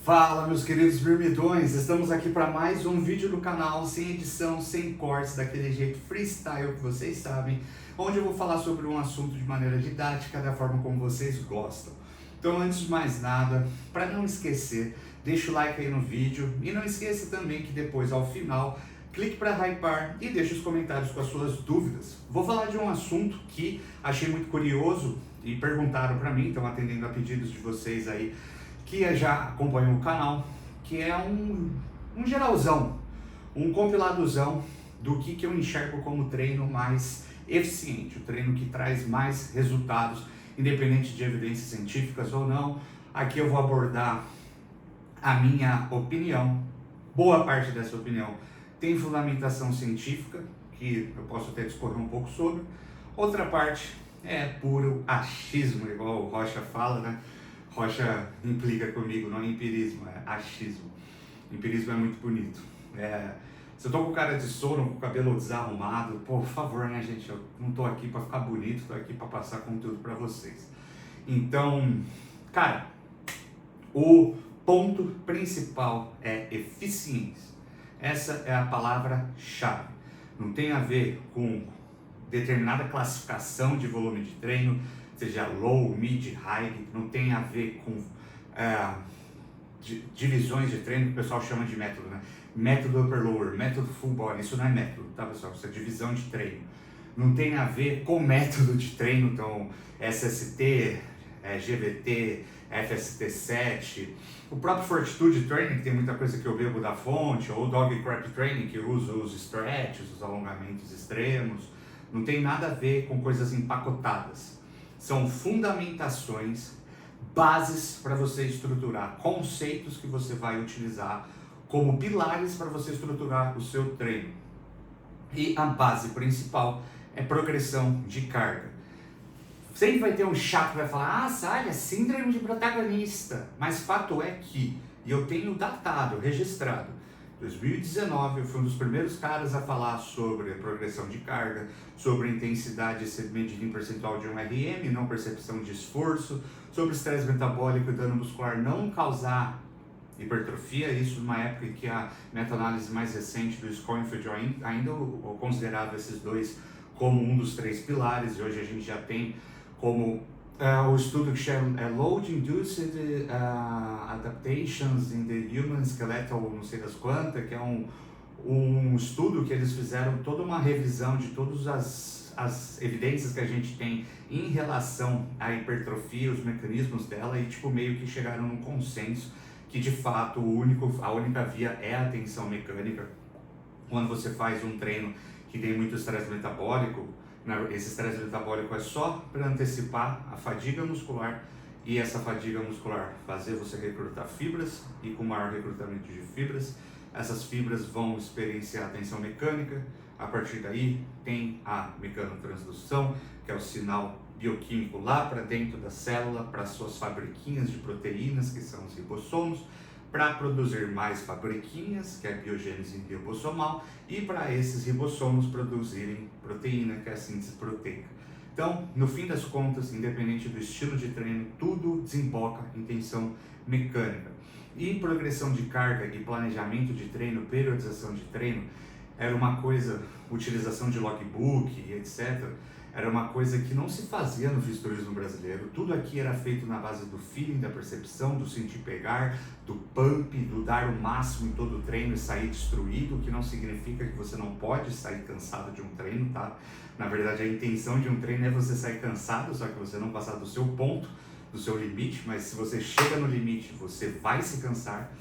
Fala, meus queridos birmitões, estamos aqui para mais um vídeo do canal, sem edição, sem cortes, daquele jeito freestyle que vocês sabem, onde eu vou falar sobre um assunto de maneira didática, da forma como vocês gostam. Então, antes de mais nada, para não esquecer, deixa o like aí no vídeo e não esqueça também que depois, ao final, clique para hypar e deixe os comentários com as suas dúvidas. Vou falar de um assunto que achei muito curioso e perguntaram para mim, então atendendo a pedidos de vocês aí, que já acompanham o canal, que é um geralzão, um compiladozão do que eu enxergo como treino mais eficiente, o treino que traz mais resultados, independente de evidências científicas ou não. Aqui eu vou abordar a minha opinião, boa parte dessa opinião tem fundamentação científica, que eu posso até discorrer um pouco sobre, outra parte é puro achismo, igual o Rocha fala, né? Rocha implica comigo, não é empirismo, é achismo. Empirismo é muito bonito. Se eu tô com cara de sono, com o cabelo desarrumado, por favor, né, gente? Eu não tô aqui para ficar bonito, tô aqui para passar conteúdo para vocês. Então, cara, o ponto principal é eficiência. Essa é a palavra-chave. Não tem a ver com determinada classificação de volume de treino, seja low, mid, high, não tem a ver com divisões de treino que o pessoal chama de método, né? Método upper lower, método full body, isso não é método, tá, pessoal? Isso é divisão de treino. Não tem a ver com método de treino, então SST, GVT, FST7, o próprio Fortitude Training, que tem muita coisa que eu bebo da fonte, ou Dog Crap Training, que usa os stretches, os alongamentos extremos, não tem nada a ver com coisas empacotadas. São fundamentações, bases para você estruturar, conceitos que você vai utilizar como pilares para você estruturar o seu treino. E a base principal é progressão de carga. Sempre vai ter um chato que vai falar, Salha, síndrome de protagonista. Mas fato é que, e eu tenho datado, registrado, 2019 eu fui um dos primeiros caras a falar sobre a progressão de carga, sobre a intensidade ser medida em percentual de 1 RM, não percepção de esforço, sobre estresse metabólico e dano muscular não causar hipertrofia, isso numa época em que a meta-análise mais recente do Schoenfeld ainda eu considerava esses dois como um dos três pilares, e hoje a gente já tem como o estudo que chama Load Induced Adaptations in the Human Skeletal, não sei das quantas, que é um estudo que eles fizeram toda uma revisão de todas as evidências que a gente tem em relação à hipertrofia, os mecanismos dela, e tipo meio que chegaram num consenso que de fato a única via é a tensão mecânica. Quando você faz um treino que tem muito estresse metabólico, esse estresse metabólico é só para antecipar a fadiga muscular, e essa fadiga muscular fazer você recrutar fibras, e com maior recrutamento de fibras, essas fibras vão experienciar a tensão mecânica. A partir daí tem a mecanotransdução, que é o sinal bioquímico lá para dentro da célula, para suas fabriquinhas de proteínas, que são os ribossomos, para produzir mais fabriquinhas, que é a biogênese ribossomal, e para esses ribossomos produzirem proteína, que é a síntese proteica. Então, no fim das contas, independente do estilo de treino, tudo desemboca em tensão mecânica. E progressão de carga e planejamento de treino, periodização de treino, era uma coisa, utilização de logbook e etc., era uma coisa que não se fazia no fisiculturismo brasileiro. Tudo aqui era feito na base do feeling, da percepção, do sentir pegar, do pump, do dar o máximo em todo o treino e sair destruído, o que não significa que você não pode sair cansado de um treino, tá? Na verdade, a intenção de um treino é você sair cansado, só que você não passar do seu ponto, do seu limite, mas se você chega no limite, você vai se cansar.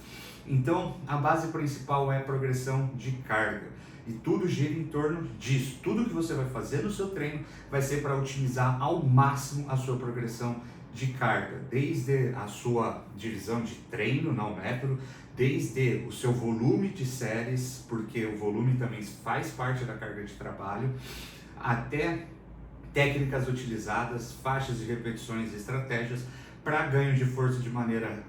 Então, a base principal é progressão de carga. E tudo gira em torno disso. Tudo que você vai fazer no seu treino vai ser para otimizar ao máximo a sua progressão de carga. Desde a sua divisão de treino, não método, desde o seu volume de séries, porque o volume também faz parte da carga de trabalho, até técnicas utilizadas, faixas de repetições e estratégias para ganho de força de maneira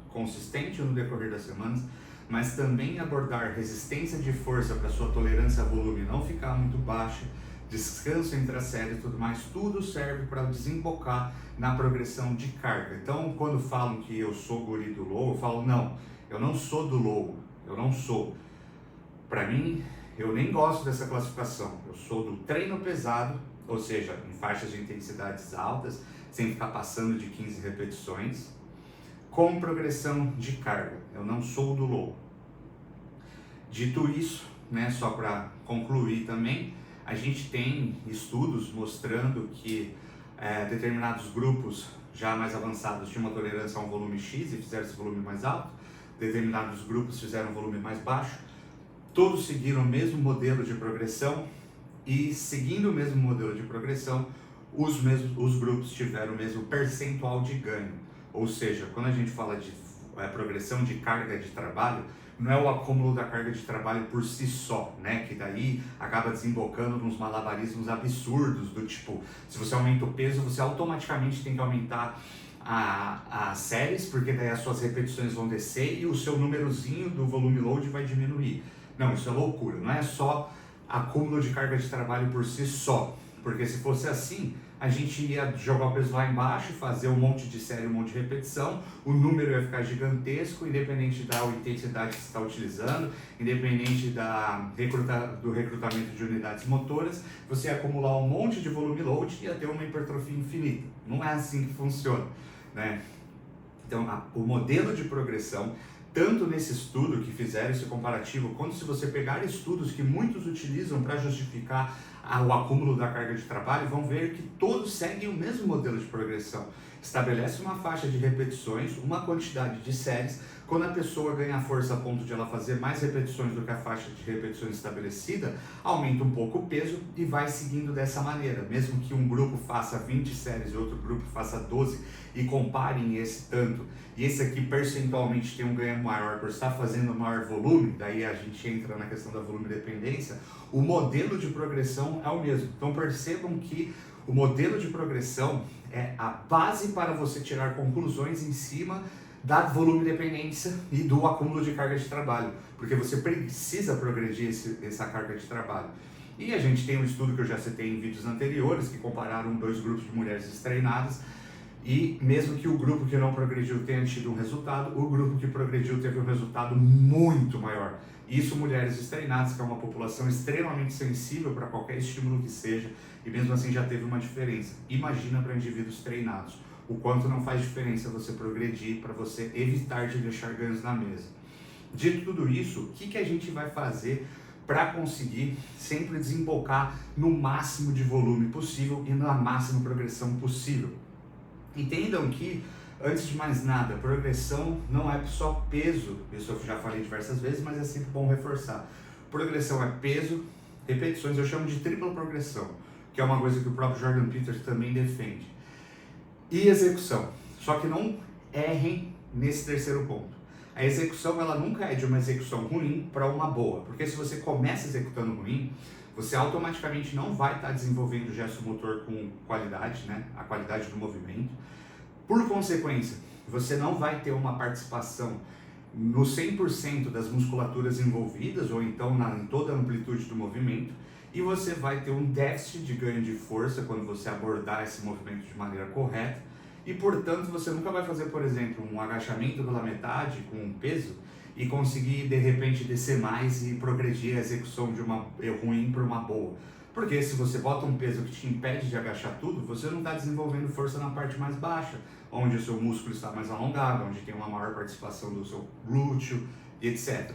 consistente no decorrer das semanas, mas também abordar resistência de força para sua tolerância a volume não ficar muito baixa, descanso entre a série e tudo mais, tudo serve para desembocar na progressão de carga. Então, quando falam que eu sou guri do low, eu falo, não, eu não sou do low, eu não sou. Para mim, eu nem gosto dessa classificação, eu sou do treino pesado, ou seja, em faixas de intensidades altas, sem ficar passando de 15 repetições, com progressão de carga, eu não sou do low. Dito isso, né, só para concluir também, a gente tem estudos mostrando que determinados grupos já mais avançados tinham uma tolerância a um volume X e fizeram esse volume mais alto, determinados grupos fizeram um volume mais baixo, todos seguiram o mesmo modelo de progressão e, seguindo o mesmo modelo de progressão, os grupos tiveram o mesmo percentual de ganho. Ou seja, quando a gente fala de progressão de carga de trabalho, não é o acúmulo da carga de trabalho por si só, né? Que daí acaba desembocando nos malabarismos absurdos, do tipo, se você aumenta o peso, você automaticamente tem que aumentar as séries, porque daí as suas repetições vão descer e o seu númerozinho do volume load vai diminuir. Não, isso é loucura, não é só acúmulo de carga de trabalho por si só, porque se fosse assim, a gente ia jogar o peso lá embaixo, fazer um monte de série, um monte de repetição, o número ia ficar gigantesco, independente da intensidade que você está utilizando, independente do recrutamento de unidades motoras, você ia acumular um monte de volume load e ia ter uma hipertrofia infinita. Não é assim que funciona, né? Então, o modelo de progressão, tanto nesse estudo que fizeram esse comparativo, quanto se você pegar estudos que muitos utilizam para justificar o acúmulo da carga de trabalho, vão ver que todos seguem o mesmo modelo de progressão. Estabelece uma faixa de repetições, uma quantidade de séries. Quando a pessoa ganha força a ponto de ela fazer mais repetições do que a faixa de repetições estabelecida, aumenta um pouco o peso e vai seguindo dessa maneira. Mesmo que um grupo faça 20 séries e outro grupo faça 12 e comparem esse tanto, e esse aqui percentualmente tem um ganho maior por estar fazendo maior volume, daí a gente entra na questão da volume dependência, o modelo de progressão é o mesmo. Então percebam que o modelo de progressão é a base para você tirar conclusões em cima da volume dependência e do acúmulo de carga de trabalho, porque você precisa progredir essa carga de trabalho. E a gente tem um estudo que eu já citei em vídeos anteriores, que compararam 2 grupos de mulheres destreinadas, e mesmo que o grupo que não progrediu tenha tido um resultado, o grupo que progrediu teve um resultado muito maior. Isso mulheres destreinadas, que é uma população extremamente sensível para qualquer estímulo que seja, e mesmo assim já teve uma diferença. Imagina para indivíduos treinados, o quanto não faz diferença você progredir para você evitar de deixar ganhos na mesa. Dito tudo isso, o que a gente vai fazer para conseguir sempre desembocar no máximo de volume possível e na máxima progressão possível? Entendam que, antes de mais nada, progressão não é só peso, isso eu já falei diversas vezes, mas é sempre bom reforçar. Progressão é peso, repetições, eu chamo de tripla progressão, que é uma coisa que o próprio Jordan Peterson também defende. E execução, só que não errem nesse terceiro ponto. A execução, ela nunca é de uma execução ruim para uma boa, porque se você começa executando ruim, você automaticamente não vai estar desenvolvendo o gesto motor com qualidade, né? A qualidade do movimento. Por consequência, você não vai ter uma participação no 100% das musculaturas envolvidas, ou então em toda a amplitude do movimento, e você vai ter um déficit de ganho de força quando você abordar esse movimento de maneira correta, e portanto você nunca vai fazer, por exemplo, um agachamento pela metade com um peso e conseguir de repente descer mais e progredir a execução de uma ruim para uma boa. Porque se você bota um peso que te impede de agachar tudo, você não está desenvolvendo força na parte mais baixa, onde o seu músculo está mais alongado, onde tem uma maior participação do seu glúteo e etc.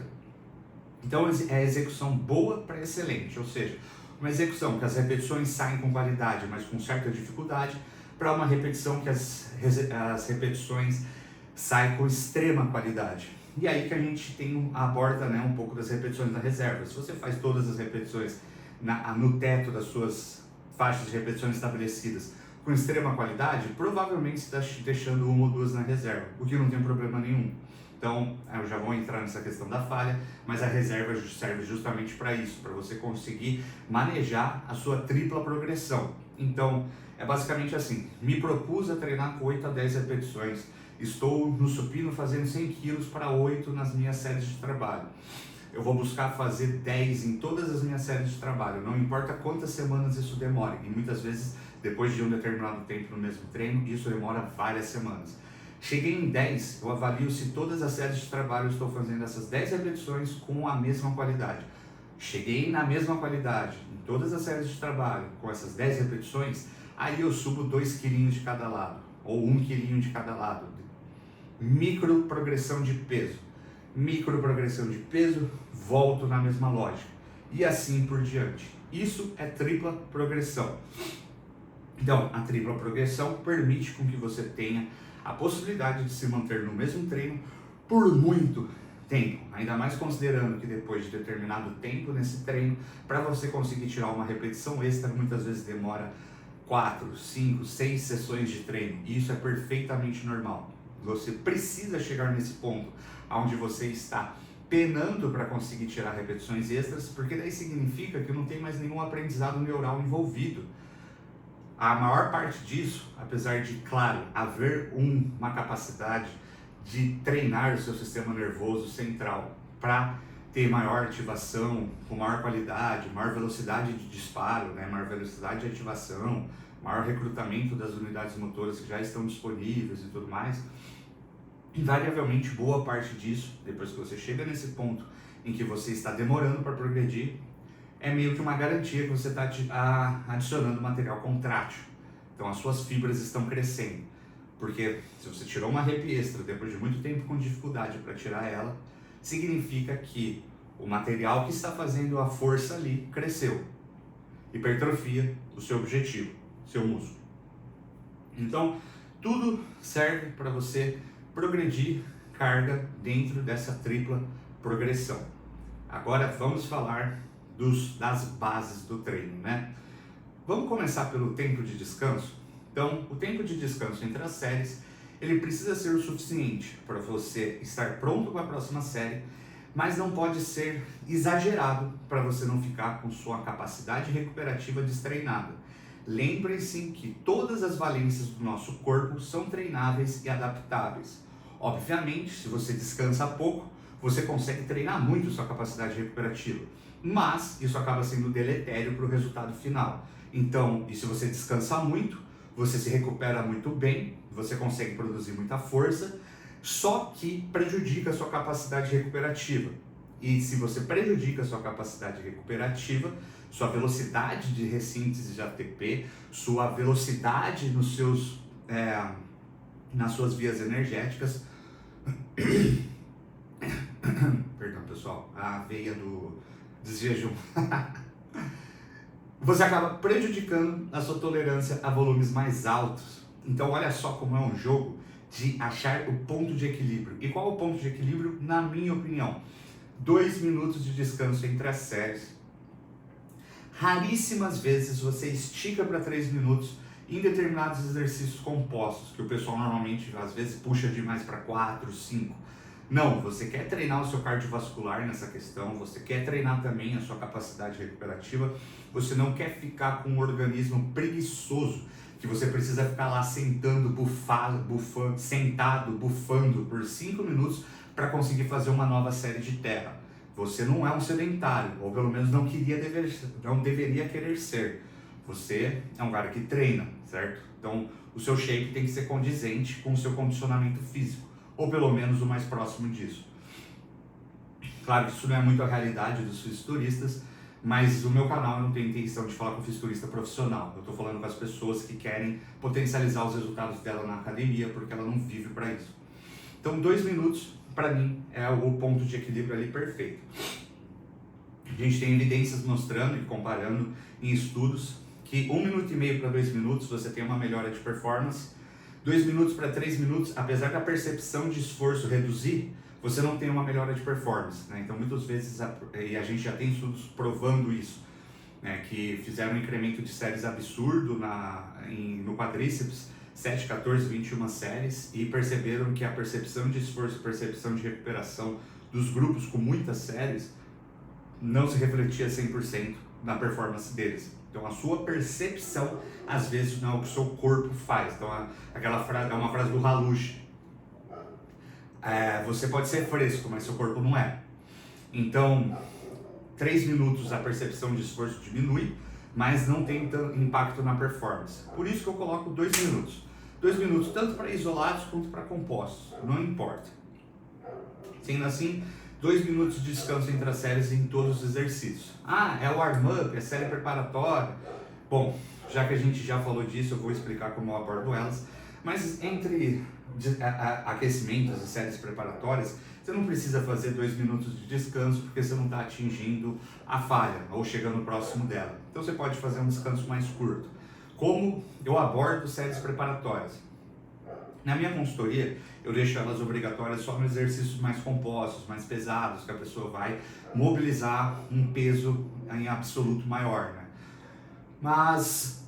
Então é a execução boa para excelente, ou seja, uma execução que as repetições saem com qualidade, mas com certa dificuldade, para uma repetição que as repetições saem com extrema qualidade. E aí que a gente aborda, né, um pouco das repetições na reserva. Se você faz todas as repetições no teto das suas faixas de repetições estabelecidas com extrema qualidade, provavelmente você está deixando uma ou duas na reserva, o que não tem problema nenhum. Então, eu já vou entrar nessa questão da falha, mas a reserva serve justamente para isso, para você conseguir manejar a sua tripla progressão. Então, é basicamente assim, me propus a treinar com 8 a 10 repetições, estou no supino fazendo 100 kg para 8 nas minhas séries de trabalho. eu vou buscar fazer 10 em todas as minhas séries de trabalho, não importa quantas semanas isso demore, e muitas vezes, depois de um determinado tempo no mesmo treino, isso demora várias semanas. Cheguei em 10, eu avalio se todas as séries de trabalho eu estou fazendo essas 10 repetições com a mesma qualidade. Cheguei na mesma qualidade em todas as séries de trabalho com essas 10 repetições, aí eu subo 2 quilinhos de cada lado, ou 1 quilinho de cada lado. Micro progressão de peso. Micro progressão de peso, volto na mesma lógica. E assim por diante. Isso é tripla progressão. Então, a tripla progressão permite com que você tenha a possibilidade de se manter no mesmo treino por muito tempo, ainda mais considerando que depois de determinado tempo nesse treino, para você conseguir tirar uma repetição extra, muitas vezes demora 4, 5, 6 sessões de treino. Isso é perfeitamente normal. Você precisa chegar nesse ponto onde você está penando para conseguir tirar repetições extras, porque daí significa que não tem mais nenhum aprendizado neural envolvido. A maior parte disso, apesar de, claro, haver uma capacidade de treinar o seu sistema nervoso central para ter maior ativação, com maior qualidade, maior velocidade de disparo, né? Maior velocidade de ativação, maior recrutamento das unidades motoras que já estão disponíveis e tudo mais, invariavelmente boa parte disso, depois que você chega nesse ponto em que você está demorando para progredir, é meio que uma garantia que você está adicionando material contrátil. Então as suas fibras estão crescendo. Porque se você tirou uma rep extra depois de muito tempo com dificuldade para tirar ela, significa que o material que está fazendo a força ali cresceu. Hipertrofia o seu objetivo, seu músculo. Então, tudo serve para você progredir carga dentro dessa tripla progressão. Agora vamos falar das bases do treino, né? Vamos começar pelo tempo de descanso? Então, o tempo de descanso entre as séries, ele precisa ser o suficiente para você estar pronto para a próxima série, mas não pode ser exagerado para você não ficar com sua capacidade recuperativa destreinada. Lembre-se que todas as valências do nosso corpo são treináveis e adaptáveis. Obviamente, se você descansa pouco, você consegue treinar muito sua capacidade recuperativa, mas isso acaba sendo deletério para o resultado final. Então, e se você descansa muito, você se recupera muito bem, você consegue produzir muita força, só que prejudica a sua capacidade recuperativa. E se você prejudica a sua capacidade recuperativa, sua velocidade de ressíntese de ATP, sua velocidade nas suas vias energéticas, perdão pessoal, a veia do desjejum, você acaba prejudicando a sua tolerância a volumes mais altos. Então olha só como é um jogo de achar o ponto de equilíbrio. E qual é o ponto de equilíbrio? Na minha opinião, 2 minutos de descanso entre as séries. Raríssimas vezes você estica para 3 minutos em determinados exercícios compostos, que o pessoal normalmente às vezes puxa demais para 4, 5. Não, você quer treinar o seu cardiovascular nessa questão, você quer treinar também a sua capacidade recuperativa, você não quer ficar com um organismo preguiçoso, que você precisa ficar lá sentado, bufando por 5 minutos para conseguir fazer uma nova série de terra. Você não é um sedentário, ou pelo menos não deveria querer ser. Você é um cara que treina, certo? Então, o seu shape tem que ser condizente com o seu condicionamento físico, ou pelo menos o mais próximo disso. Claro que isso não é muito a realidade dos fisiculturistas, mas o meu canal não tem intenção de falar com fisiculturista profissional. Eu estou falando com as pessoas que querem potencializar os resultados dela na academia, porque ela não vive para isso. Então, 2 minutos, para mim, é o ponto de equilíbrio ali perfeito. A gente tem evidências mostrando e comparando em estudos que 1 minuto e meio para 2 minutos você tem uma melhora de performance, 2 minutos para 3 minutos, apesar da percepção de esforço reduzir, você não tem uma melhora de performance, né? Então muitas vezes, e a gente já tem estudos provando isso, né? Que fizeram um incremento de séries absurdo no quadríceps, 7, 14, 21 séries, e perceberam que a percepção de esforço e percepção de recuperação dos grupos com muitas séries não se refletia 100% na performance deles. Então a sua percepção às vezes não é o que o seu corpo faz. Então aquela frase é uma frase do Halush. Você pode ser fresco, mas seu corpo não é. Então, 3 minutos a percepção de esforço diminui, mas não tem impacto na performance. Por isso que eu coloco 2 minutos. 2 minutos tanto para isolados quanto para compostos, não importa. Sendo assim, 2 minutos de descanso entre as séries em todos os exercícios. Ah, é o warm-up, é série preparatória. Bom, já que a gente já falou disso, eu vou explicar como eu abordo elas. Mas entre aquecimentos e séries preparatórias, você não precisa fazer 2 minutos de descanso porque você não está atingindo a falha ou chegando próximo dela. Então você pode fazer um descanso mais curto. Como eu abordo séries preparatórias? Na minha consultoria, eu deixo elas obrigatórias só nos exercícios mais compostos, mais pesados, que a pessoa vai mobilizar um peso em absoluto maior, né? Mas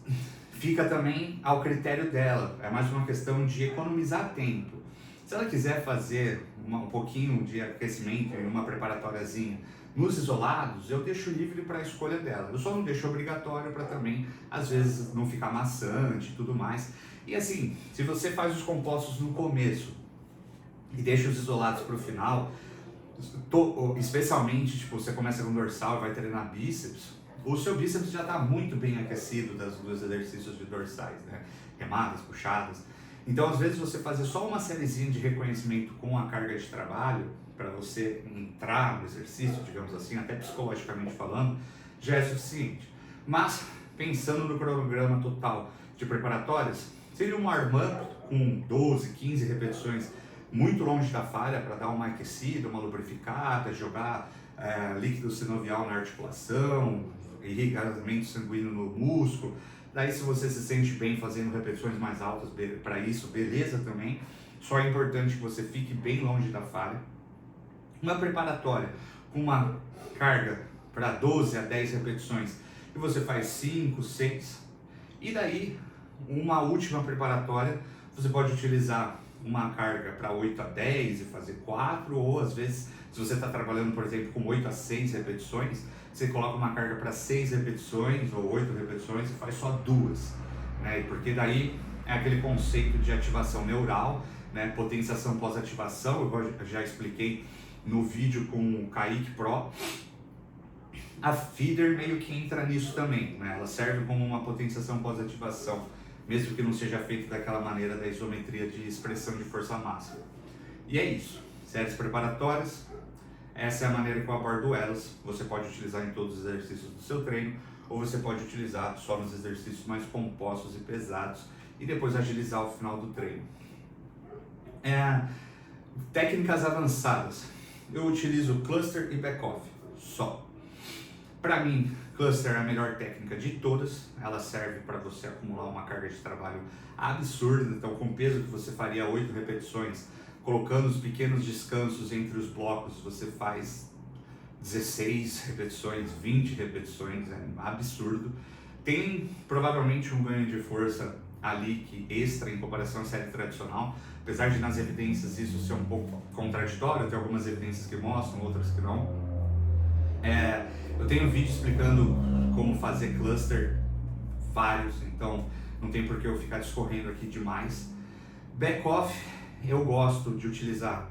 fica também ao critério dela, é mais uma questão de economizar tempo. Se ela quiser fazer um pouquinho de aquecimento em uma preparatóriazinha nos isolados, eu deixo livre para a escolha dela. Eu só não deixo obrigatório para também, às vezes, não ficar maçante e tudo mais. E assim, se você faz os compostos no começo e deixa os isolados para o final, especialmente, tipo, você começa com dorsal e vai treinar bíceps, o seu bíceps já está muito bem aquecido dos exercícios de dorsais, né? Remadas, puxadas. Então, às vezes, você fazer só uma sériezinha de reconhecimento com a carga de trabalho, para você entrar no exercício, digamos assim, até psicologicamente falando, já é suficiente. Mas, pensando no cronograma total de preparatórias, seria um warm-up com 12, 15 repetições muito longe da falha para dar uma aquecida, uma lubrificada, jogar líquido sinovial na articulação, irrigamento sanguíneo no músculo. Daí, se você se sente bem fazendo repetições mais altas para isso, beleza também. Só é importante que você fique bem longe da falha. Uma preparatória com uma carga para 12 a 10 repetições e você faz 5, 6. E daí, uma última preparatória, você pode utilizar uma carga para 8 a 10 e fazer 4, ou às vezes, se você está trabalhando, por exemplo, com 8 a 6 repetições, você coloca uma carga para 6 repetições ou 8 repetições e faz só 2, né? Porque daí é aquele conceito de ativação neural, né? Potenciação pós-ativação, eu já expliquei no vídeo com o Kaique Pro. A feeder meio que entra nisso também, né? Ela serve como uma potenciação pós-ativação, mesmo que não seja feito daquela maneira da isometria de expressão de força máxima. E é isso, séries preparatórias, essa é a maneira que eu abordo elas. Você pode utilizar em todos os exercícios do seu treino, ou você pode utilizar só nos exercícios mais compostos e pesados, e depois agilizar ao final do treino. Técnicas avançadas, eu utilizo cluster e back-off, só. Para mim, cluster é a melhor técnica de todas, ela serve para você acumular uma carga de trabalho absurda. Então, com peso que você faria 8 repetições, colocando os pequenos descansos entre os blocos, você faz 16 repetições, 20 repetições, é absurdo. Tem provavelmente um ganho de força ali que extra em comparação à série tradicional, apesar de nas evidências isso ser um pouco contraditório, tem algumas evidências que mostram, outras que não. Eu tenho um vídeo explicando como fazer cluster, vários, então não tem por que eu ficar discorrendo aqui demais. Back-off eu gosto de utilizar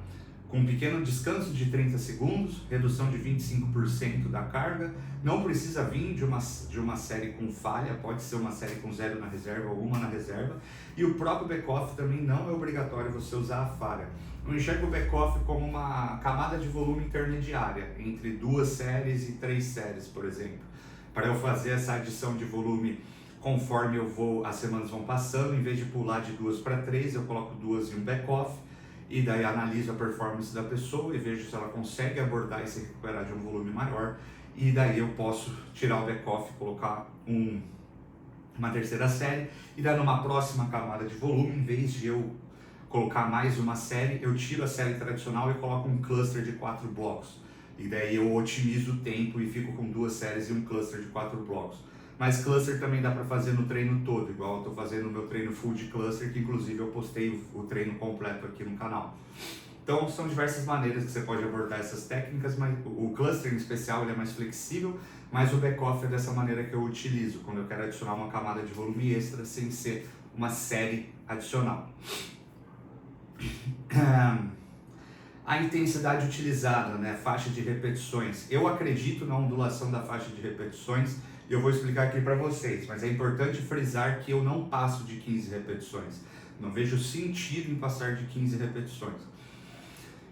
com um pequeno descanso de 30 segundos, redução de 25% da carga. Não precisa vir de uma série com falha, pode ser uma série com 0 na reserva ou 1 na reserva. E o próprio back-off também não é obrigatório você usar a falha. Eu enxergo o back-off como uma camada de volume intermediária, entre 2 séries e 3 séries, por exemplo. Para eu fazer essa adição de volume conforme as semanas vão passando, em vez de pular de 2 para 3, eu coloco 2 em um back-off, e daí analiso a performance da pessoa e vejo se ela consegue abordar e se recuperar de um volume maior, e daí eu posso tirar o back-off e colocar uma terceira série, e daí numa próxima camada de volume, em vez de eu colocar mais uma série, eu tiro a série tradicional e coloco um cluster de 4 blocos, e daí eu otimizo o tempo e fico com 2 séries e um cluster de 4 blocos. Mas cluster também dá para fazer no treino todo, igual eu estou fazendo o meu treino full de cluster, que inclusive eu postei o treino completo aqui no canal. Então são diversas maneiras que você pode abordar essas técnicas, mas o cluster em especial ele é mais flexível, mas o back-off é dessa maneira que eu utilizo, quando eu quero adicionar uma camada de volume extra sem ser uma série adicional. A intensidade utilizada, né? Faixa de repetições. Eu acredito na ondulação da faixa de repetições e eu vou explicar aqui para vocês, mas é importante frisar que eu não passo de 15 repetições. Não vejo sentido em passar de 15 repetições.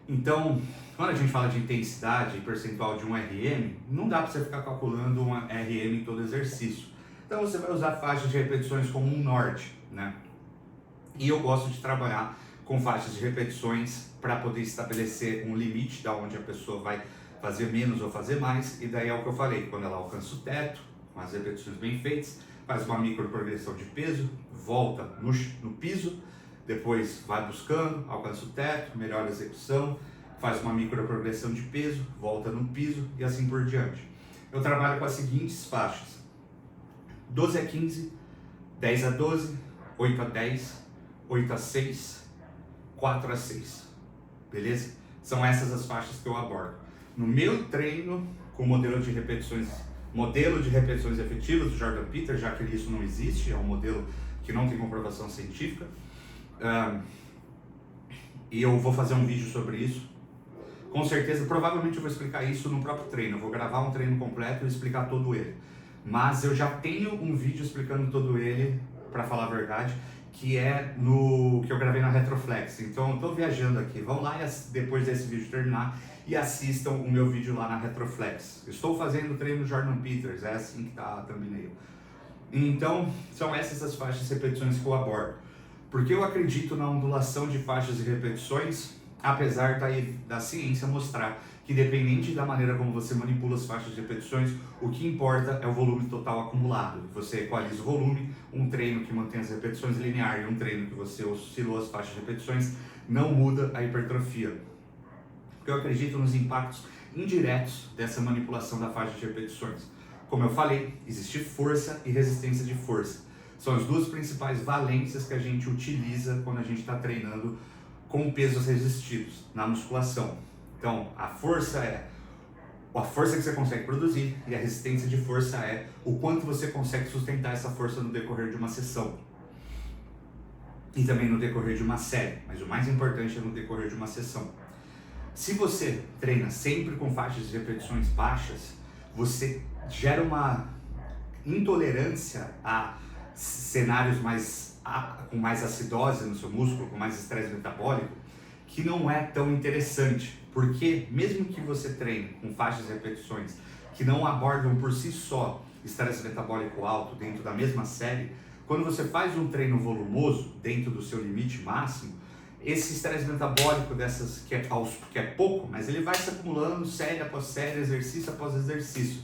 Então, quando a gente fala de intensidade percentual de um RM, não dá para você ficar calculando um RM em todo exercício. Então você vai usar faixas de repetições como um norte, né? E eu gosto de trabalhar com faixas de repetições para poder estabelecer um limite da onde a pessoa vai fazer menos ou fazer mais, e daí é o que eu falei, quando ela alcança o teto, com as repetições bem feitas, faz uma micro progressão de peso, volta no piso, depois vai buscando, alcança o teto, melhora a execução, faz uma micro progressão de peso, volta no piso e assim por diante. Eu trabalho com as seguintes faixas: 12 a 15, 10 a 12, 8 a 10, 8 a 6, 4 a 6, beleza? São essas as faixas que eu abordo. No meu treino, com modelo de repetições efetivas do Jordan Peterson, já que isso não existe, é um modelo que não tem comprovação científica, e eu vou fazer um vídeo sobre isso. Com certeza, provavelmente eu vou explicar isso no próprio treino, eu vou gravar um treino completo e explicar todo ele. Mas eu já tenho um vídeo explicando todo ele, para falar a verdade, que é no que eu gravei na Retroflex. Então eu estou viajando aqui, vão lá e depois desse vídeo terminar e assistam o meu vídeo lá na Retroflex. Estou fazendo o treino Jordan Peterson, é assim que está a thumbnail. Então são essas as faixas de repetições que eu abordo. Porque eu acredito na ondulação de faixas e repetições, apesar da ciência mostrar que, dependente da maneira como você manipula as faixas de repetições, o que importa é o volume total acumulado. Você equaliza o volume, um treino que mantém as repetições linear e um treino que você oscilou as faixas de repetições não muda a hipertrofia. Porque eu acredito nos impactos indiretos dessa manipulação da faixa de repetições. Como eu falei, existe força e resistência de força. São as duas principais valências que a gente utiliza quando a gente está treinando com pesos resistidos na musculação. Então, a força é a força que você consegue produzir e a resistência de força é o quanto você consegue sustentar essa força no decorrer de uma sessão. E também no decorrer de uma série, mas o mais importante é no decorrer de uma sessão. Se você treina sempre com faixas de repetições baixas, você gera uma intolerância a cenários com mais acidose no seu músculo, com mais estresse metabólico, que não é tão interessante, porque mesmo que você treine com faixas de repetições que não abordam por si só estresse metabólico alto dentro da mesma série, quando você faz um treino volumoso dentro do seu limite máximo, esse estresse metabólico que é pouco, mas ele vai se acumulando série após série, exercício após exercício.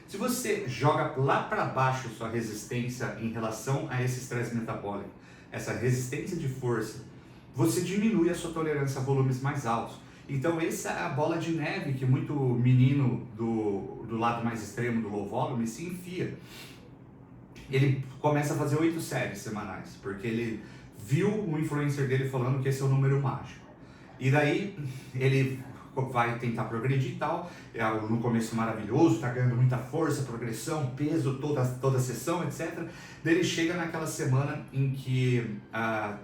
Se você joga lá para baixo sua resistência em relação a esse estresse metabólico, essa resistência de força, você diminui a sua tolerância a volumes mais altos. Então essa é a bola de neve que muito menino do lado mais extremo do low volume se enfia. Ele começa a fazer 8 séries semanais, porque ele viu um influencer dele falando que esse é o número mágico. E daí ele vai tentar progredir e tal, no começo maravilhoso, tá ganhando muita força, progressão, peso, toda a sessão, etc. Daí ele chega naquela semana em que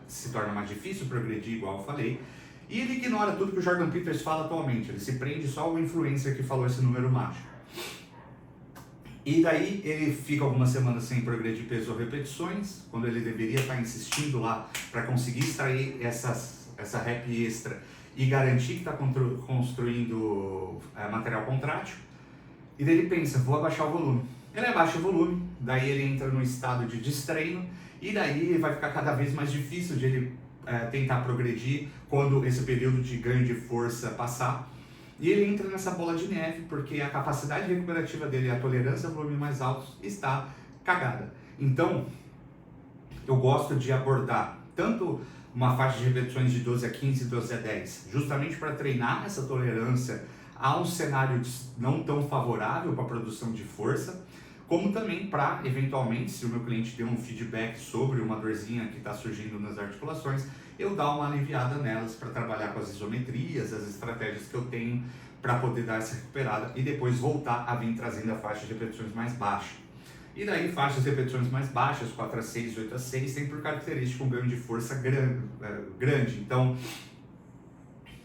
se torna mais difícil progredir, igual eu falei, e ele ignora tudo que o Jordan Peterson fala atualmente, ele se prende só ao influencer que falou esse número mágico. E daí ele fica algumas semanas sem progredir peso ou repetições, quando ele deveria estar insistindo lá para conseguir extrair essa rep extra e garantir que está construindo material contrátil. E daí ele pensa, vou abaixar o volume. Ele abaixa o volume, daí ele entra no estado de destreino e daí vai ficar cada vez mais difícil de ele tentar progredir quando esse período de ganho de força passar. E ele entra nessa bola de neve porque a capacidade recuperativa dele, a tolerância a volumes mais altos está cagada. Então, eu gosto de abordar tanto uma faixa de repetições de 12 a 15, 12 a 10, justamente para treinar essa tolerância a um cenário não tão favorável para a produção de força, como também para, eventualmente, se o meu cliente der um feedback sobre uma dorzinha que está surgindo nas articulações, eu dar uma aliviada nelas para trabalhar com as isometrias, as estratégias que eu tenho para poder dar essa recuperada e depois voltar a vir trazendo a faixa de repetições mais baixa. E daí faixas de repetições mais baixas, 4 a 6, 8 a 6, tem por característica um ganho de força grande. Então,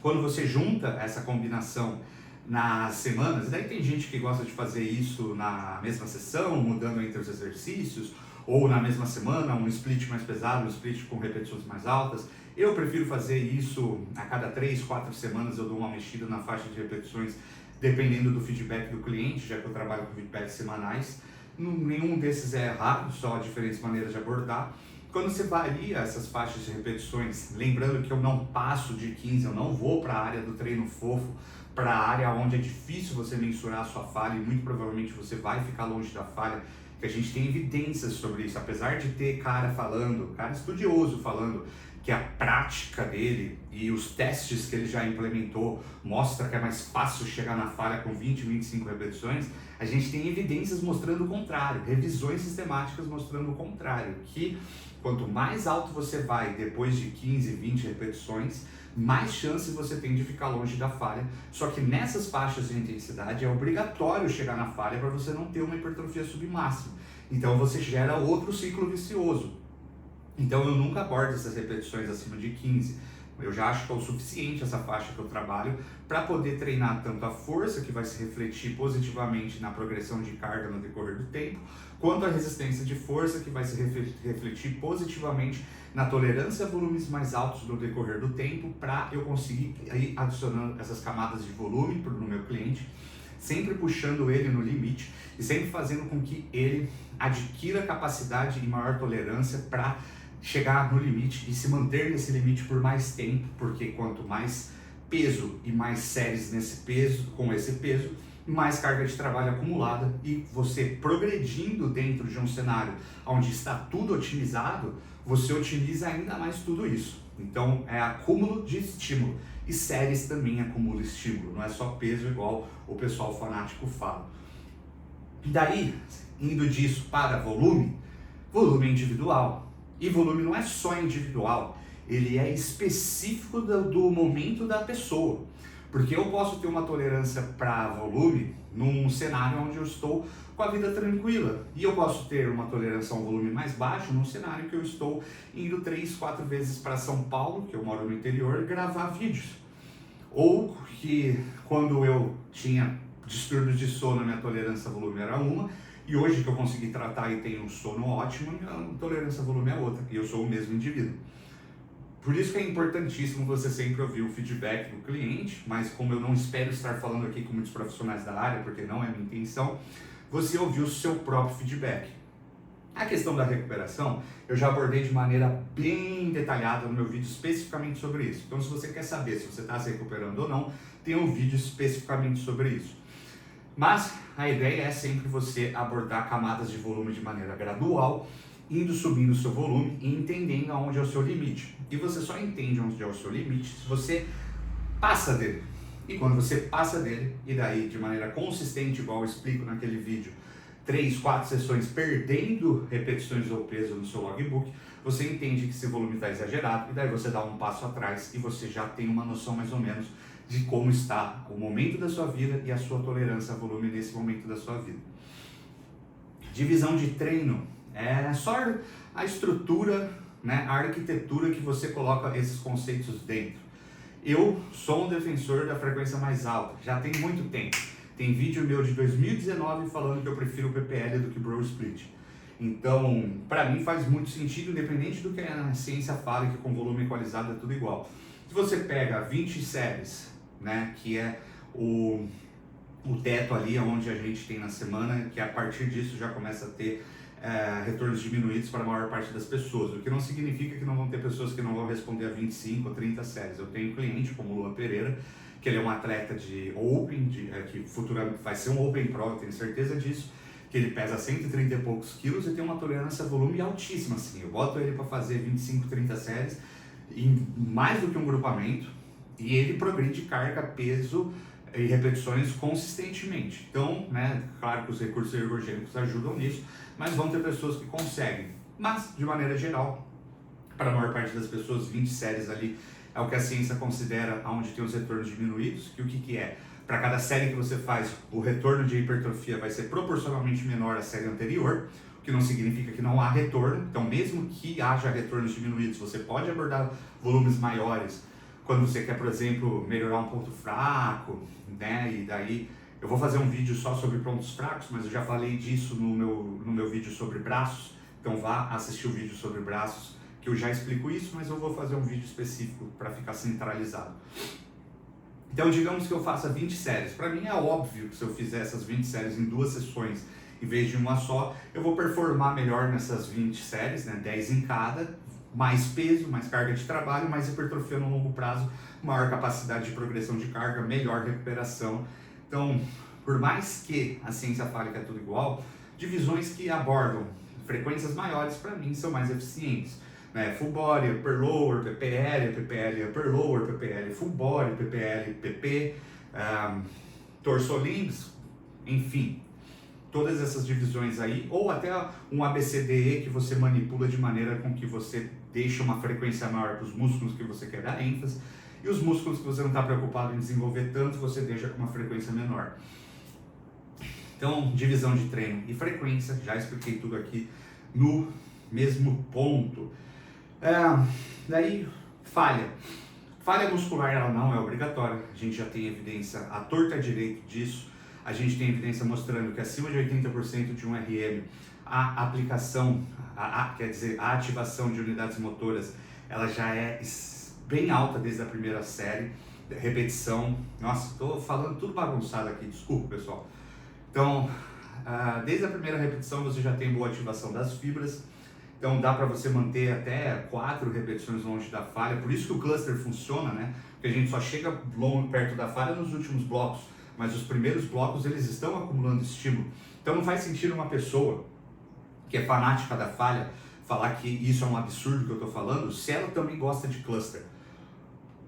quando você junta essa combinação nas semanas, daí tem gente que gosta de fazer isso na mesma sessão, mudando entre os exercícios, ou na mesma semana, um split mais pesado, um split com repetições mais altas. Eu prefiro fazer isso a cada 3, 4 semanas, eu dou uma mexida na faixa de repetições, dependendo do feedback do cliente, já que eu trabalho com feedbacks semanais. Nenhum desses é errado, só diferentes maneiras de abordar. Quando você varia essas faixas de repetições, lembrando que eu não passo de 15, eu não vou para a área do treino fofo, para a área onde é difícil você mensurar a sua falha e muito provavelmente você vai ficar longe da falha, que a gente tem evidências sobre isso, apesar de ter cara estudioso falando que a prática dele e os testes que ele já implementou mostra que é mais fácil chegar na falha com 20, 25 repetições, a gente tem evidências mostrando o contrário, revisões sistemáticas mostrando o contrário, que quanto mais alto você vai depois de 15, 20 repetições, mais chance você tem de ficar longe da falha. Só que nessas faixas de intensidade é obrigatório chegar na falha para você não ter uma hipertrofia submáxima. Então você gera outro ciclo vicioso. Então eu nunca abordo essas repetições acima de 15. Eu já acho que é o suficiente essa faixa que eu trabalho para poder treinar tanto a força, que vai se refletir positivamente na progressão de carga no decorrer do tempo, quanto a resistência de força, que vai se refletir positivamente na tolerância a volumes mais altos no decorrer do tempo, para eu conseguir ir adicionando essas camadas de volume no meu cliente, sempre puxando ele no limite e sempre fazendo com que ele adquira capacidade e maior tolerância para chegar no limite e se manter nesse limite por mais tempo, porque quanto mais peso e mais séries com esse peso, mais carga de trabalho acumulada, e você progredindo dentro de um cenário onde está tudo otimizado, você otimiza ainda mais tudo isso. Então é acúmulo de estímulo, e séries também acumulam estímulo, não é só peso igual o pessoal fanático fala. E daí, indo disso para volume é individual. E volume não é só individual, ele é específico do momento da pessoa. Porque eu posso ter uma tolerância para volume num cenário onde eu estou com a vida tranquila. E eu posso ter uma tolerância a um volume mais baixo num cenário que eu estou indo 3, 4 vezes para São Paulo, que eu moro no interior, gravar vídeos. Ou que quando eu tinha distúrbios de sono, a minha tolerância a volume era uma, e hoje que eu consegui tratar e tenho um sono ótimo, a tolerância a volume é outra, e eu sou o mesmo indivíduo. Por isso que é importantíssimo você sempre ouvir o feedback do cliente, mas como eu não espero estar falando aqui com muitos profissionais da área, porque não é minha intenção, você ouvir o seu próprio feedback. A questão da recuperação, eu já abordei de maneira bem detalhada no meu vídeo especificamente sobre isso. Então, se você quer saber se você está se recuperando ou não, tem um vídeo especificamente sobre isso. Mas a ideia é sempre você abordar camadas de volume de maneira gradual, indo subindo o seu volume e entendendo aonde é o seu limite. E você só entende onde é o seu limite se você passa dele. E quando você passa dele, e daí de maneira consistente, igual eu explico naquele vídeo, 3, 4 sessões perdendo repetições ou peso no seu logbook, você entende que esse volume está exagerado, e daí você dá um passo atrás e você já tem uma noção mais ou menos de como está o momento da sua vida e a sua tolerância a volume nesse momento da sua vida. Divisão de treino é só a estrutura, né, a arquitetura que você coloca esses conceitos dentro. Eu sou um defensor da frequência mais alta, já tem muito tempo. Tem vídeo meu de 2019 falando que eu prefiro o PPL do que Bro Split. Então, para mim faz muito sentido, independente do que a ciência fala, que com volume equalizado é tudo igual. Se você pega 20 séries, né, que é o teto ali onde a gente tem na semana, que a partir disso já começa a ter retornos diminuídos para a maior parte das pessoas, o que não significa que não vão ter pessoas que não vão responder a 25 ou 30 séries. Eu tenho um cliente como o Luan Pereira, que ele é um atleta de Open, que futuramente vai ser um Open Pro, eu tenho certeza disso, que ele pesa 130 e poucos quilos e tem uma tolerância a volume altíssima, assim. Eu boto ele para fazer 25, 30 séries, em mais do que um grupamento, e ele progride carga, peso e repetições consistentemente. Então, né, claro que os recursos ergogênicos ajudam nisso, mas vão ter pessoas que conseguem. Mas, de maneira geral, para a maior parte das pessoas, 20 séries ali é o que a ciência considera onde tem os retornos diminuídos, que o que é? Para cada série que você faz, o retorno de hipertrofia vai ser proporcionalmente menor à série anterior, o que não significa que não há retorno. Então, mesmo que haja retornos diminuídos, você pode abordar volumes maiores quando você quer, por exemplo, melhorar um ponto fraco, né? E daí eu vou fazer um vídeo só sobre pontos fracos, mas eu já falei disso no meu vídeo sobre braços, então vá assistir o vídeo sobre braços, que eu já explico isso, mas eu vou fazer um vídeo específico para ficar centralizado. Então, digamos que eu faça 20 séries. Para mim é óbvio que se eu fizer essas 20 séries em 2 sessões, em vez de uma só, eu vou performar melhor nessas 20 séries, né? 10 em cada, mais peso, mais carga de trabalho, mais hipertrofia no longo prazo, maior capacidade de progressão de carga, melhor recuperação. Então, por mais que a ciência fale que é tudo igual, divisões que abordam frequências maiores, para mim, são mais eficientes. Né? Full body, upper lower, PPL, PPL, upper lower, PPL, full body, PPL, PP, torso limbs, enfim. Todas essas divisões aí, ou até um ABCDE que você manipula de maneira com que você deixe uma frequência maior para os músculos que você quer dar ênfase, e os músculos que você não está preocupado em desenvolver tanto, você deixa com uma frequência menor. Então, divisão de treino e frequência, já expliquei tudo aqui no mesmo ponto. Daí, falha. Falha muscular ela não é obrigatória, a gente já tem evidência à torta direito disso, a gente tem evidência mostrando que acima de 80% de um RM, a aplicação, quer dizer, a ativação de unidades motoras, ela já é bem alta desde a primeira série, repetição. Nossa, estou falando tudo bagunçado aqui, desculpa pessoal. Então, desde a primeira repetição você já tem boa ativação das fibras, então dá para você manter até 4 repetições longe da falha, por isso que o cluster funciona, né? Porque a gente só chega perto da falha nos últimos blocos, mas os primeiros blocos eles estão acumulando estímulo. Então não faz sentido uma pessoa que é fanática da falha falar que isso é um absurdo que eu estou falando, se ela também gosta de cluster.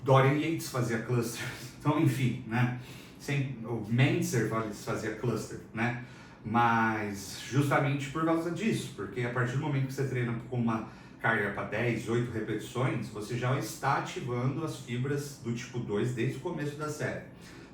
Dorian Yates fazia cluster, então enfim, né? O Mentzer fazia cluster, né? Mas justamente por causa disso, porque a partir do momento que você treina com uma carga para 10, 8 repetições, você já está ativando as fibras do tipo 2 desde o começo da série.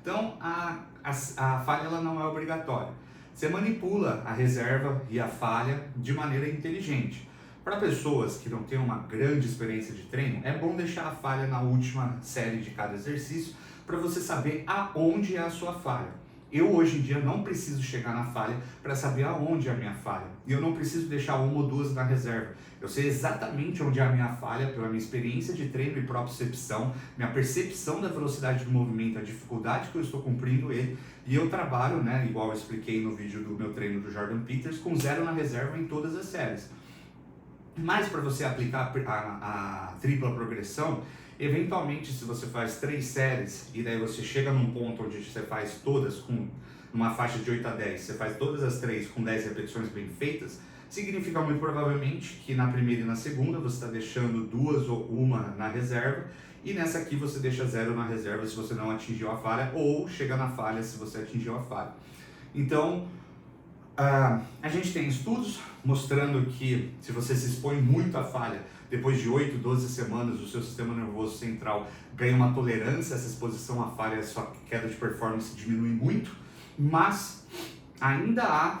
Então a falha ela não é obrigatória. Você manipula a reserva e a falha de maneira inteligente. Para pessoas que não têm uma grande experiência de treino, é bom deixar a falha na última série de cada exercício para você saber aonde é a sua falha. Eu hoje em dia não preciso chegar na falha para saber aonde é a minha falha. E eu não preciso deixar uma ou duas na reserva. Eu sei exatamente onde é a minha falha pela minha experiência de treino e propriocepção, minha percepção da velocidade do movimento, a dificuldade que eu estou cumprindo ele. E eu trabalho, né, igual eu expliquei no vídeo do meu treino do Jordan Peters, com 0 na reserva em todas as séries. Mas para você aplicar a tripla progressão, eventualmente se você faz 3 séries e daí você chega num ponto onde você faz todas com uma faixa de 8 a 10, você faz todas as 3 com 10 repetições bem feitas, significa muito provavelmente que na primeira e na segunda você está deixando 2 ou 1 na reserva, e nessa aqui você deixa 0 na reserva se você não atingiu a falha, ou chega na falha se você atingiu a falha. Então, a gente tem estudos mostrando que se você se expõe muito à falha, depois de 8, 12 semanas, o seu sistema nervoso central ganha uma tolerância a essa exposição à falha, a sua queda de performance diminui muito, mas ainda há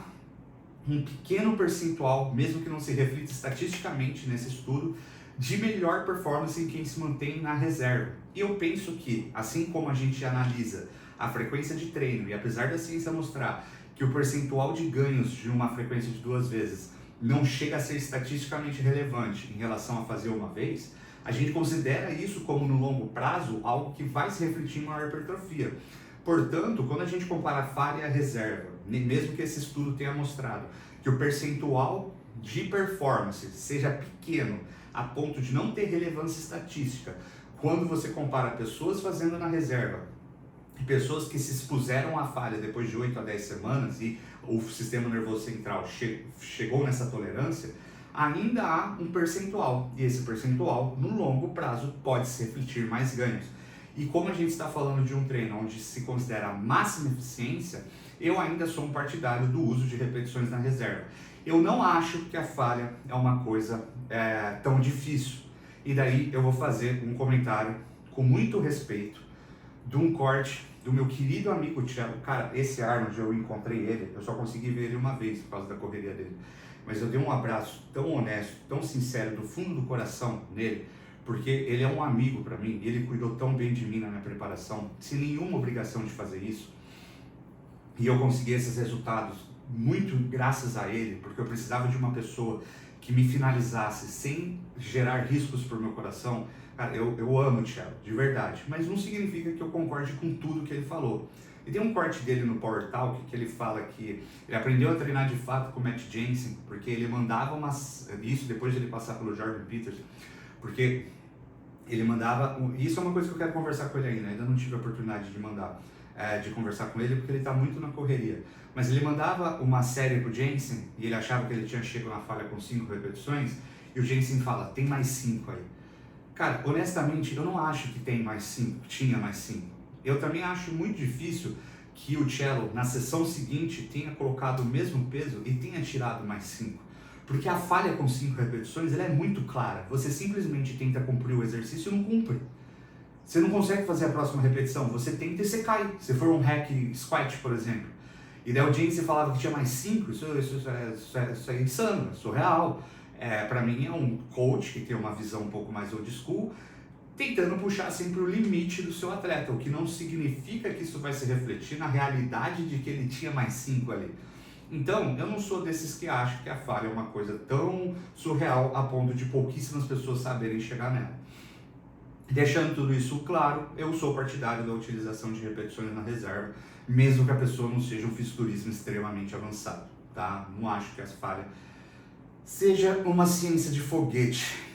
um pequeno percentual, mesmo que não se reflita estatisticamente nesse estudo, de melhor performance em quem se mantém na reserva. E eu penso que, assim como a gente analisa a frequência de treino, e apesar da ciência mostrar que o percentual de ganhos de uma frequência de 2 vezes não chega a ser estatisticamente relevante em relação a fazer uma vez, a gente considera isso como no longo prazo algo que vai se refletir em maior hipertrofia. Portanto, quando a gente compara a falha e a reserva, mesmo que esse estudo tenha mostrado que o percentual de performance seja pequeno a ponto de não ter relevância estatística, quando você compara pessoas fazendo na reserva e pessoas que se expuseram à falha depois de 8 a 10 semanas e o sistema nervoso central chegou nessa tolerância, ainda há um percentual, e esse percentual, no longo prazo, pode se refletir mais ganhos. E como a gente está falando de um treino onde se considera a máxima eficiência, eu ainda sou um partidário do uso de repetições na reserva. Eu não acho que a falha é uma coisa tão difícil. E daí eu vou fazer um comentário com muito respeito de um corte do meu querido amigo Thiago. Cara, esse Arnold, eu encontrei ele, eu só consegui ver ele uma vez por causa da correria dele. Mas eu dei um abraço tão honesto, tão sincero, do fundo do coração nele, porque ele é um amigo para mim, e ele cuidou tão bem de mim na minha preparação, sem nenhuma obrigação de fazer isso, e eu consegui esses resultados muito graças a ele, porque eu precisava de uma pessoa que me finalizasse sem gerar riscos para o meu coração. Cara, eu amo o Cello, de verdade, mas não significa que eu concorde com tudo que ele falou. E tem um corte dele no Power Talk que ele fala que ele aprendeu a treinar de fato com o Matt Jensen, porque ele mandava isso depois de ele passar pelo Jordan Peterson, porque ele mandava, isso é uma coisa que eu quero conversar com ele ainda não tive a oportunidade de mandar, de conversar com ele, porque ele está muito na correria. Mas ele mandava uma série pro Jensen, e ele achava que ele tinha chegado na falha com 5 repetições, e o Jensen fala, tem mais 5 aí. Cara, honestamente, eu não acho que tinha mais 5. Eu também acho muito difícil que o Cello, na sessão seguinte, tenha colocado o mesmo peso e tenha tirado mais 5. Porque a falha com 5 repetições, ela é muito clara. Você simplesmente tenta cumprir o exercício e não cumpre. Você não consegue fazer a próxima repetição, você tenta e você cai. Se for um hack squat, por exemplo. E daí o Jensen falava que tinha mais 5, isso é insano, é surreal. Para mim é um coach que tem uma visão um pouco mais old school, tentando puxar sempre o limite do seu atleta, o que não significa que isso vai se refletir na realidade de que ele tinha mais 5 ali. Então, eu não sou desses que acham que a falha é uma coisa tão surreal a ponto de pouquíssimas pessoas saberem chegar nela. Deixando tudo isso claro, eu sou partidário da utilização de repetições na reserva, mesmo que a pessoa não seja um fisiculturismo extremamente avançado, tá? Não acho que essa falha seja uma ciência de foguete.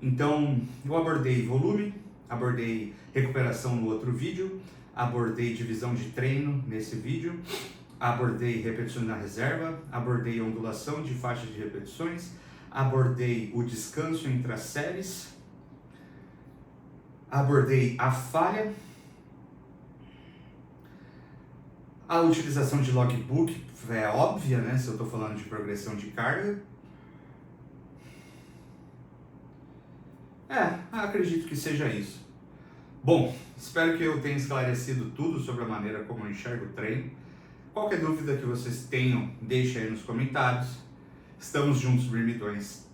Então, eu abordei volume, abordei recuperação no outro vídeo, abordei divisão de treino nesse vídeo, abordei repetições na reserva, abordei ondulação de faixa de repetições, abordei o descanso entre as séries, abordei a falha, a utilização de logbook é óbvia, né? Se eu estou falando de progressão de carga. Acredito que seja isso. Bom, espero que eu tenha esclarecido tudo sobre a maneira como eu enxergo o treino. Qualquer dúvida que vocês tenham, deixe aí nos comentários. Estamos juntos, Brimidões.